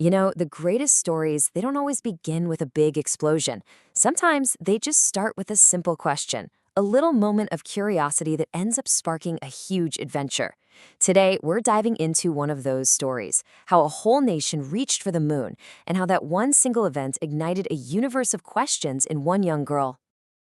You know, the greatest stories, they don't always begin with a big explosion. Sometimes they just start with a simple question, a little moment of curiosity that ends up sparking a huge adventure. Today, we're diving into one of those stories, how a whole nation reached for the moon, and how that one single event ignited a universe of questions in one young girl.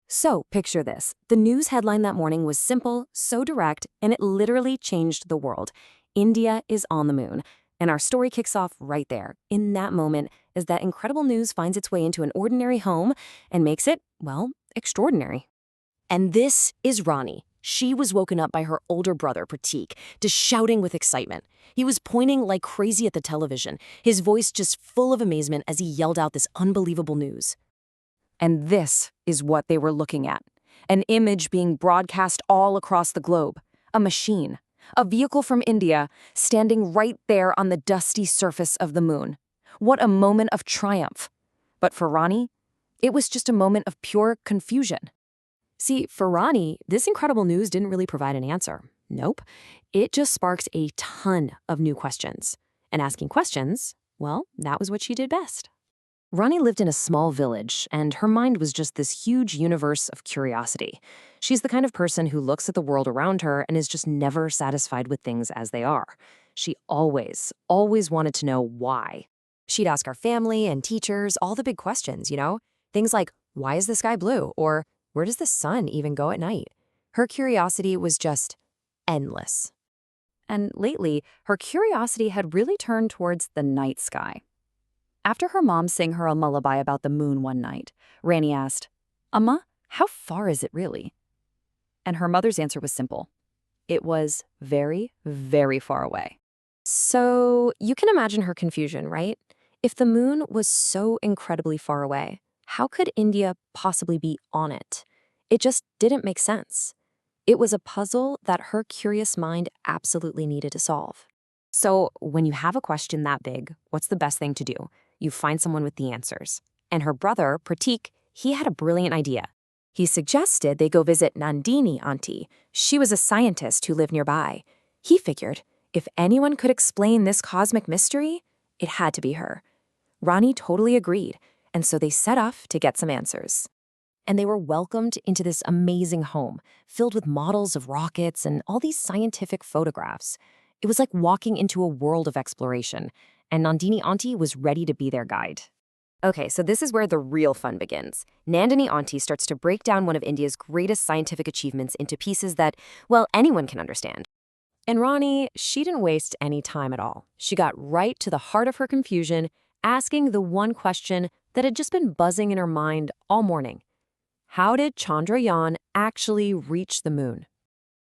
So, picture this. The news headline that morning was simple, so direct, and it literally changed the world. India is on the moon. And our story kicks off right there, in that moment, as that incredible news finds its way into an ordinary home and makes it, well, extraordinary. And this is Rani. She was woken up by her older brother, Pratik, just shouting with excitement. He was pointing like crazy at the television, his voice just full of amazement as he yelled out this unbelievable news. And this is what they were looking at. An image being broadcast all across the globe. A machine. A vehicle from India standing right there on the dusty surface of the moon. What a moment of triumph. But for Rani, it was just a moment of pure confusion. See, for Rani, this incredible news didn't really provide an answer. Nope. It just sparked a ton of new questions. And asking questions, well, that was what she did best. Rani lived in a small village, and her mind was just this huge universe of curiosity. She's the kind of person who looks at the world around her and is just never satisfied with things as they are. She always wanted to know why. She'd ask our family and teachers all the big questions, Things like, why is the sky blue? Or where does the sun even go at night? Her curiosity was just endless. And lately, her curiosity had really turned towards the night sky. After her mom sang her a lullaby about the moon one night, Rani asked, "Amma, how far is it really?" And her mother's answer was simple. It was very, very far away. So you can imagine her confusion, right? If the moon was so incredibly far away, how could India possibly be on it? It just didn't make sense. It was a puzzle that her curious mind absolutely needed to solve. So when you have a question that big, what's the best thing to do? You find someone with the answers. And her brother, Pratik, he had a brilliant idea. He suggested they go visit Nandini auntie. She was a scientist who lived nearby. He figured if anyone could explain this cosmic mystery, it had to be her. Rani totally agreed, and so they set off to get some answers. And they were welcomed into this amazing home, filled with models of rockets and all these scientific photographs. It was like walking into a world of exploration, and Nandini auntie was ready to be their guide. Okay, so this is where the real fun begins. Nandini auntie starts to break down one of India's greatest scientific achievements into pieces that, well, anyone can understand. And Rani, she didn't waste any time at all. She got right to the heart of her confusion, asking the one question that had just been buzzing in her mind all morning. How did Chandrayaan actually reach the moon?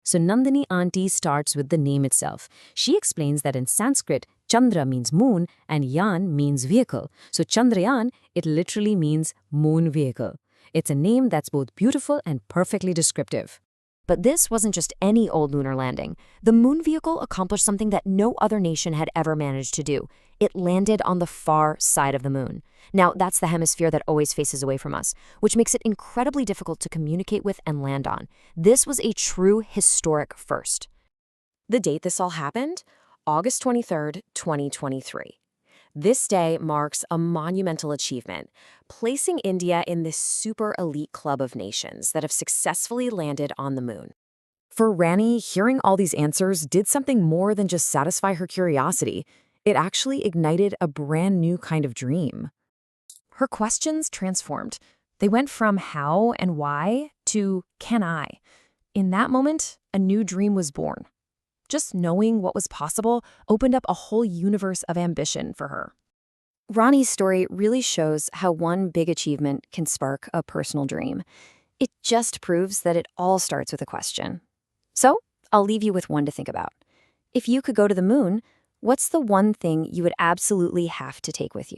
So Nandini auntie starts with the name itself. She explains that in Sanskrit, Chandra means moon and Yaan means vehicle. So Chandrayaan, it literally means moon vehicle. It's a name that's both beautiful and perfectly descriptive. But this wasn't just any old lunar landing. The moon vehicle accomplished something that no other nation had ever managed to do. It landed on the far side of the moon. Now, that's the hemisphere that always faces away from us, which makes it incredibly difficult to communicate with and land on. This was a true historic first. The date this all happened? August 23rd, 2023. This day marks a monumental achievement, placing India in this super elite club of nations that have successfully landed on the moon. For Rani, hearing all these answers did something more than just satisfy her curiosity. It actually ignited a brand new kind of dream. Her questions transformed. They went from how and why to can I? In that moment, a new dream was born. Just knowing what was possible opened up a whole universe of ambition for her. Rani's story really shows how one big achievement can spark a personal dream. It just proves that it all starts with a question. So, I'll leave you with one to think about. If you could go to the moon, what's the one thing you would absolutely have to take with you?